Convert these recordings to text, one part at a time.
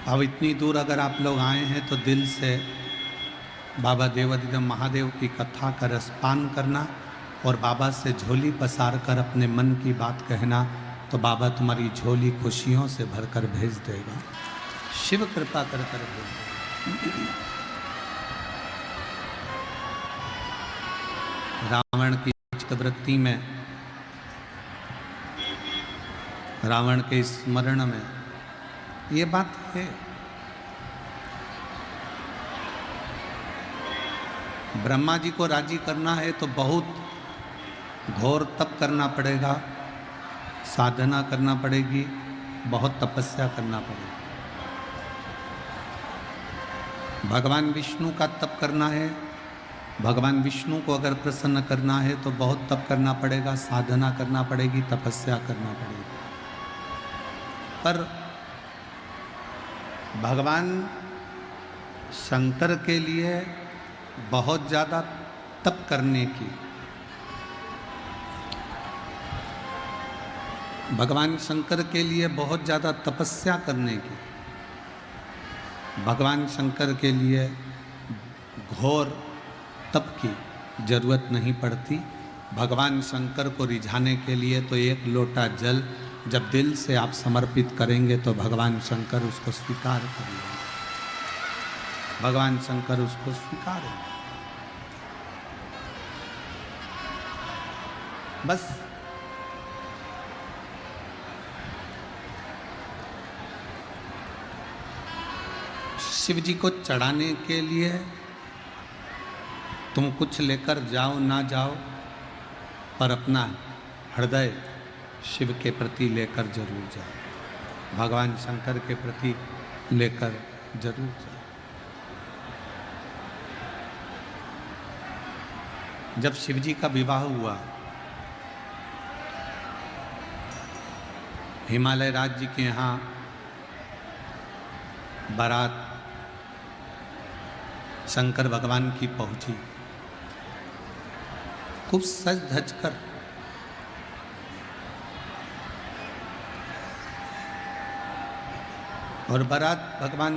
अब इतनी दूर अगर आप लोग आए हैं तो दिल से बाबा देवाधिदेव महादेव की कथा का रसपान करना और बाबा से झोली पसार कर अपने मन की बात कहना, तो बाबा तुम्हारी झोली खुशियों से भरकर भेज देगा। शिव कृपा कर भेज देगा। रावण की चित्तवृत्ति में, रावण के स्मरण में ये बात है। ब्रह्मा जी को राजी करना है तो बहुत घोर तप करना पड़ेगा, साधना करना पड़ेगी, बहुत तपस्या करना पड़ेगा। भगवान विष्णु का तप करना है, भगवान विष्णु को अगर प्रसन्न करना है तो बहुत तप करना पड़ेगा, साधना करना पड़ेगी, तपस्या करना पड़ेगी। पर भगवान शंकर के लिए बहुत ज़्यादा तप करने की, भगवान शंकर के लिए बहुत ज़्यादा तपस्या करने की, भगवान शंकर के लिए घोर तप की जरूरत नहीं पड़ती। भगवान शंकर को रिझाने के लिए तो एक लोटा जल जब दिल से आप समर्पित करेंगे तो भगवान शंकर उसको स्वीकार करेंगे, भगवान शंकर उसको स्वीकारेंगे। बस शिव जी को चढ़ाने के लिए तुम कुछ लेकर जाओ ना जाओ, पर अपना हृदय शिव के प्रति लेकर जरूर जाओ, भगवान शंकर के प्रति लेकर जरूर जाओ। जब शिव जी का विवाह हुआ, हिमालय राज्य जी के यहाँ बारात शंकर भगवान की पहुंची, खूब सज धज कर। और बारात भगवान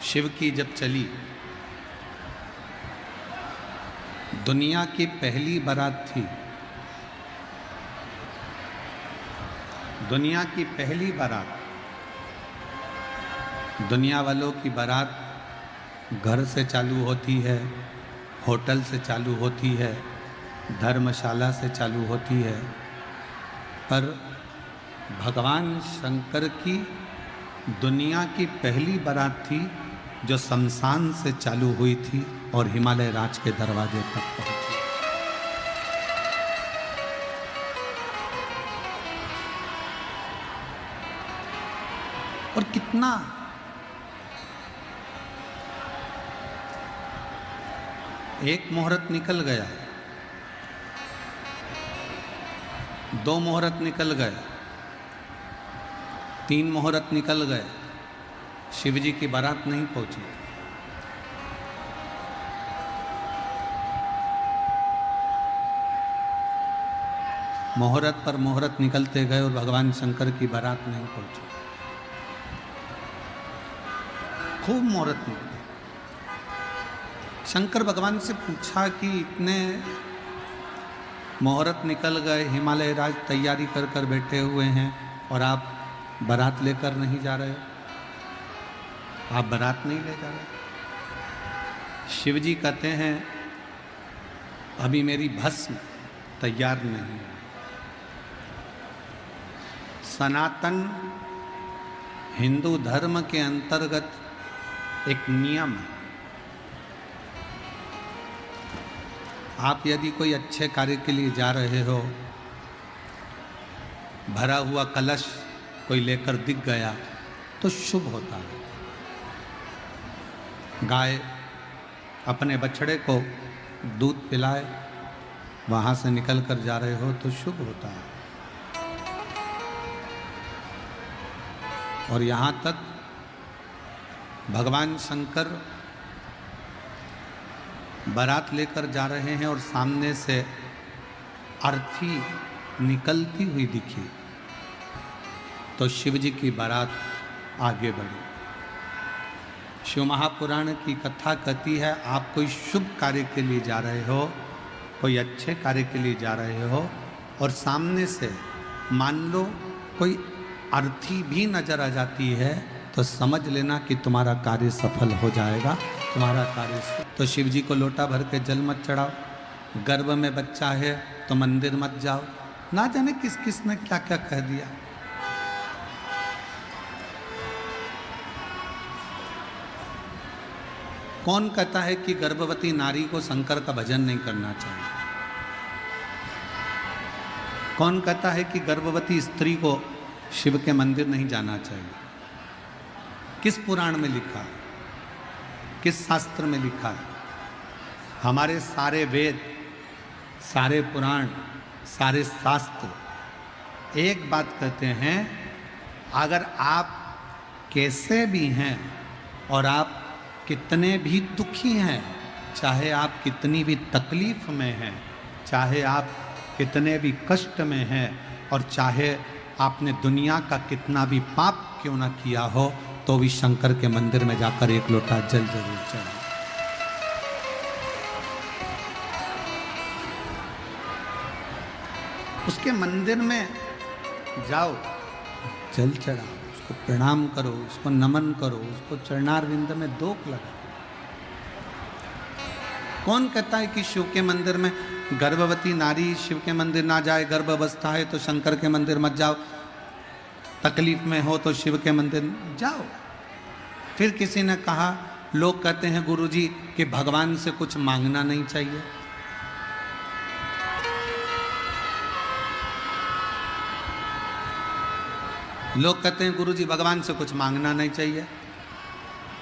शिव की जब चली, दुनिया की पहली बारात थी, दुनिया की पहली बारात। दुनिया वालों की बारात घर से चालू होती है, होटल से चालू होती है, धर्मशाला से चालू होती है, पर भगवान शंकर की दुनिया की पहली बारात थी जो शमशान से चालू हुई थी और हिमालय राज के दरवाजे तक पहुंची। और कितना एक मुहूर्त निकल गया, दो मुहूर्त निकल गए, तीन मुहूर्त निकल गए, शिव जी की बारात नहीं पहुंची। मुहूर्त पर मुहूर्त निकलते गए और भगवान शंकर की बारात नहीं पहुंची। खूब मुहूर्त निकले। शंकर भगवान से पूछा कि इतने मुहूर्त निकल गए, हिमालय राज तैयारी कर कर बैठे हुए हैं और आप बारात लेकर नहीं जा रहे, आप बारात नहीं ले जा रहे। शिव जी कहते हैं अभी मेरी भस्म तैयार नहीं। सनातन हिंदू धर्म के अंतर्गत एक नियम है, आप यदि कोई अच्छे कार्य के लिए जा रहे हो, भरा हुआ कलश कोई लेकर दिख गया तो शुभ होता है। गाय अपने बछड़े को दूध पिलाए, वहाँ से निकल कर जा रहे हो तो शुभ होता है। और यहाँ तक भगवान शंकर बारात लेकर जा रहे हैं और सामने से अर्थी निकलती हुई दिखी तो शिव जी की बारात आगे बढ़ो। शिव महापुराण की कथा कहती है, आप कोई शुभ कार्य के लिए जा रहे हो, कोई अच्छे कार्य के लिए जा रहे हो, और सामने से मान लो कोई अर्थी भी नजर आ जाती है, तो समझ लेना कि तुम्हारा कार्य सफल हो जाएगा, तुम्हारा कार्य। तो शिव जी को लोटा भर के जल मत चढ़ाओ, गर्भ में बच्चा है तो मंदिर मत जाओ, ना जाने किस किस ने क्या क्या कह दिया। कौन कहता है कि गर्भवती नारी को शंकर का भजन नहीं करना चाहिए? कौन कहता है कि गर्भवती स्त्री को शिव के मंदिर नहीं जाना चाहिए? किस पुराण में लिखा है? किस शास्त्र में लिखा है? हमारे सारे वेद, सारे पुराण, सारे शास्त्र एक बात कहते हैं, अगर आप कैसे भी हैं और आप कितने भी दुखी हैं, चाहे आप कितनी भी तकलीफ में हैं, चाहे आप कितने भी कष्ट में हैं, और चाहे आपने दुनिया का कितना भी पाप क्यों ना किया हो, तो भी शंकर के मंदिर में जाकर एक लोटा जल जरूर चढ़ाओ। उसके मंदिर में जाओ, जल चढ़ाओ, उसको प्रणाम करो, उसको नमन करो, उसको चरणारविंद में दोक लगाओ। कौन कहता है कि शिव के मंदिर में गर्भवती नारी शिव के मंदिर ना जाए, गर्भ अवस्था है तो शंकर के मंदिर मत जाओ, तकलीफ में हो तो शिव के मंदिर जाओ? फिर किसी ने कहा, लोग कहते हैं गुरुजी कि भगवान से कुछ मांगना नहीं चाहिए। लोग कहते हैं गुरुजी भगवान से कुछ मांगना नहीं चाहिए।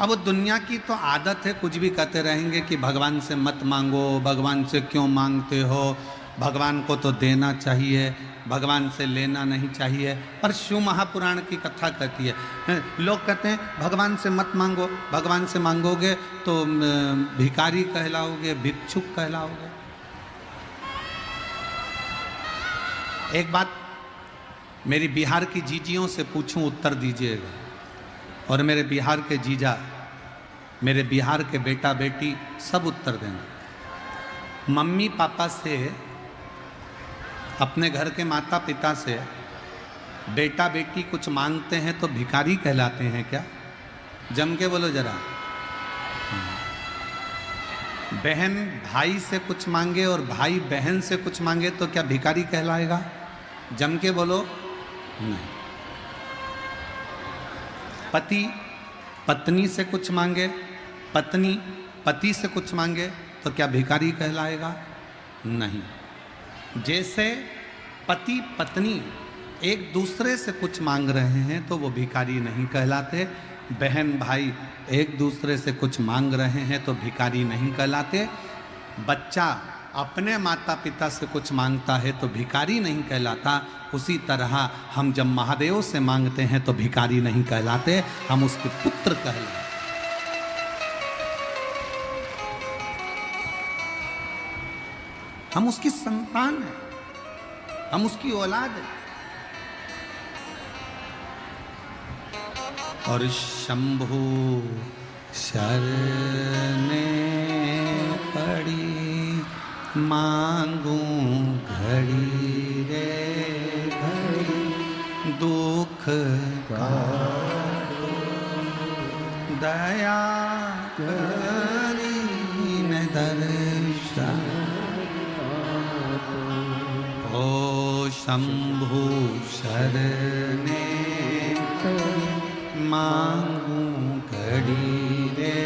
अब वो दुनिया की तो आदत है, कुछ भी कहते रहेंगे कि भगवान से मत मांगो, भगवान से क्यों मांगते हो, भगवान को तो देना चाहिए, भगवान से लेना नहीं चाहिए। पर शिव महापुराण की कथा कहती है, लोग कहते हैं भगवान से मत मांगो, भगवान से मांगोगे तो भिखारी कहलाओगे, भिक्षुक कहलाओगे। एक बात मेरी बिहार की जीजियों से पूछूं, उत्तर दीजिएगा। और मेरे बिहार के जीजा, मेरे बिहार के बेटा बेटी सब उत्तर देना। मम्मी पापा से, अपने घर के माता पिता से बेटा बेटी कुछ मांगते हैं तो भिखारी कहलाते हैं क्या? जम के बोलो जरा। बहन भाई से कुछ मांगे और भाई बहन से कुछ मांगे तो क्या भिखारी कहलाएगा? जम के बोलो। नहीं। पति पत्नी से कुछ मांगे, पत्नी पति से कुछ मांगे तो क्या भिखारी कहलाएगा? नहीं। जैसे पति पत्नी एक दूसरे से कुछ मांग रहे हैं तो वो भिखारी नहीं कहलाते, बहन भाई एक दूसरे से कुछ मांग रहे हैं तो भिखारी नहीं कहलाते, बच्चा अपने माता पिता से कुछ मांगता है तो भिखारी नहीं कहलाता। उसी तरह हम जब महादेव से मांगते हैं तो भिखारी नहीं कहलाते, हम उसके पुत्र कहलाते। हम उसकी संतान हैं, हम उसकी औलाद हैं। और शंभु शरणे पड़ी मांगू घड़ी रे घड़ी, दुख काटो दया करी न दर्शन। ओ शंभु शरणे मांगू घड़ी रे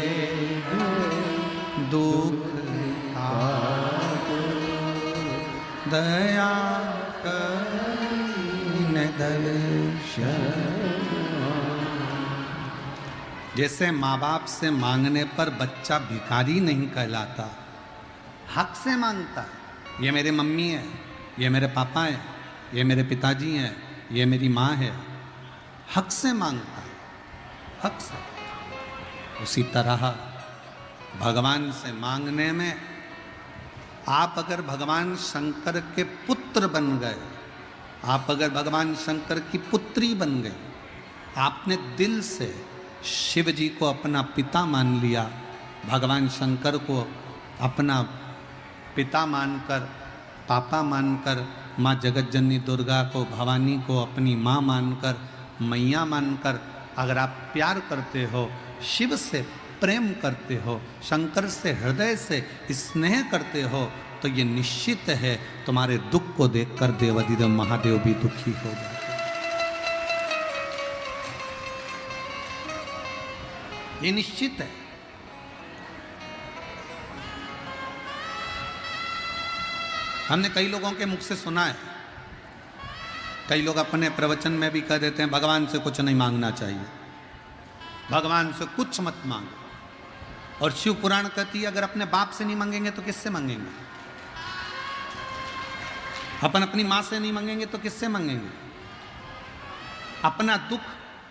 दुख दया करीन दर्शन। जैसे माँ बाप से मांगने पर बच्चा भिखारी नहीं कहलाता, हक से मांगता। ये मेरे मम्मी है, ये मेरे पापा है, ये मेरे पिताजी हैं, ये मेरी माँ है, हक से मांगता, हक से। उसी तरह भगवान से मांगने में, आप अगर भगवान शंकर के पुत्र बन गए, आप अगर भगवान शंकर की पुत्री बन गई, आपने दिल से शिव जी को अपना पिता मान लिया, भगवान शंकर को अपना पिता मानकर, पापा मानकर, माँ जगतजननी दुर्गा को, भवानी को अपनी माँ मानकर, मैया मानकर अगर आप प्यार करते हो, शिव से प्रेम करते हो, शंकर से हृदय से स्नेह करते हो, तो ये निश्चित है तुम्हारे दुख को देखकर देवाधिदेव महादेव भी दुखी हो जाते। ये निश्चित है। हमने कई लोगों के मुख से सुना है, कई लोग अपने प्रवचन में भी कह देते हैं भगवान से कुछ नहीं मांगना चाहिए, भगवान से कुछ मत मांगो। और शिव पुराण कहती है अगर अपने बाप से नहीं मांगेंगे तो किससे मांगेंगे? अपन अपनी मां से नहीं मांगेंगे तो किससे मांगेंगे? अपना दुख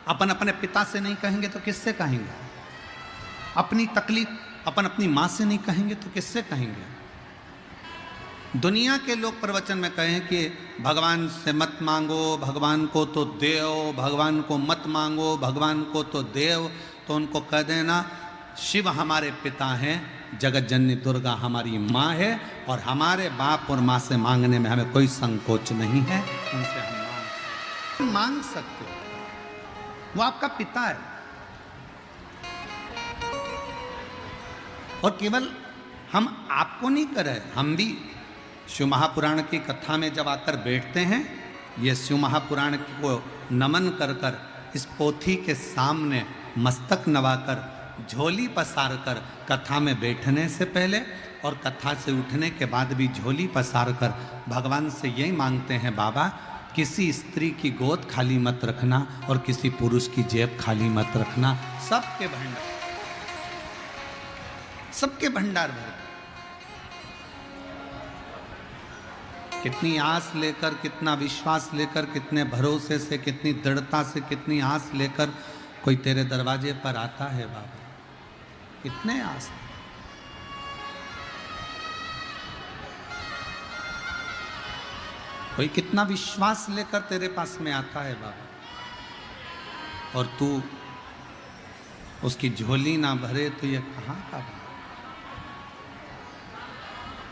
अपन अपने पिता से नहीं कहेंगे तो किससे कहेंगे? अपनी तकलीफ अपन अपनी मां से नहीं कहेंगे तो किससे कहेंगे? दुनिया के लोग प्रवचन में कहें कि भगवान से मत मांगो, भगवान को तो देव, भगवान को मत मांगो, भगवान को तो देव, तो उनको कह देना शिव हमारे पिता हैं, जगत जननी दुर्गा हमारी माँ है, और हमारे बाप और माँ से मांगने में हमें कोई संकोच नहीं है, उनसे हम मांग सकते हो, वो आपका पिता है। और केवल हम आपको नहीं कर रहे, हम भी शिव महापुराण की कथा में जब आकर बैठते हैं, ये शिव महापुराण को नमन कर कर इस पोथी के सामने मस्तक नवाकर, झोली पसार कर कथा में बैठने से पहले और कथा से उठने के बाद भी झोली पसार कर भगवान से यही मांगते हैं, बाबा किसी स्त्री की गोद खाली मत रखना और किसी पुरुष की जेब खाली मत रखना, सबके भंडार भर। कितनी आस लेकर, कितना विश्वास लेकर, कितने भरोसे से, कितनी दृढ़ता से, कितनी आस लेकर कोई तेरे दरवाजे पर आता है बाबा, कितने आस। कोई कितना विश्वास लेकर तेरे पास में आता है बाबा, और तू उसकी झोली ना भरे तो ये कहां का बाबा।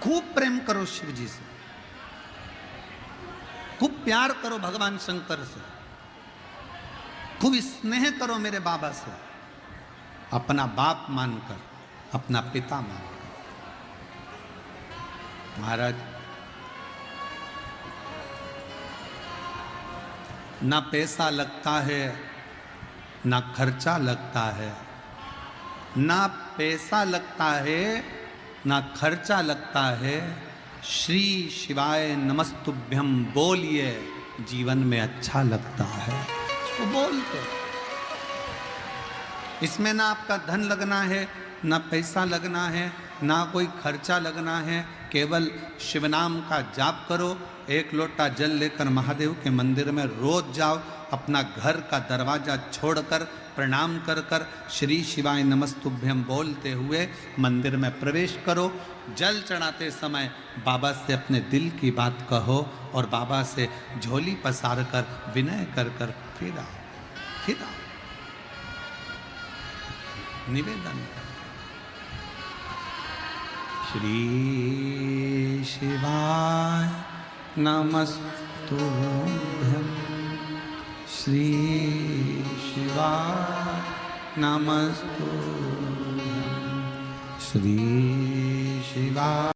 खूब प्रेम करो शिव जी से, खूब प्यार करो भगवान शंकर से, खूब स्नेह करो मेरे बाबा से, अपना बाप मानकर, अपना पिता मानकर। महाराज ना पैसा लगता है, ना खर्चा लगता है, ना पैसा लगता है, ना खर्चा लगता है, श्री शिवाय नमस्तुभ्यम बोलिए, जीवन में अच्छा लगता है। तो बोलते, इसमें ना आपका धन लगना है, ना पैसा लगना है, ना कोई खर्चा लगना है, केवल शिव नाम का जाप करो। एक लोटा जल लेकर महादेव के मंदिर में रोज जाओ, अपना घर का दरवाजा छोड़कर प्रणाम कर कर श्री शिवाय नमस्तुभ्यम बोलते हुए मंदिर में प्रवेश करो। जल चढ़ाते समय बाबा से अपने दिल की बात कहो और बाबा से झोली पसार कर विनय कर कर फिर आओ निवेदन कर। श्री शिवाय नमस्तुभ्यं, श्री शिवाय नमस्तुभ्यं, श्री शिवाय।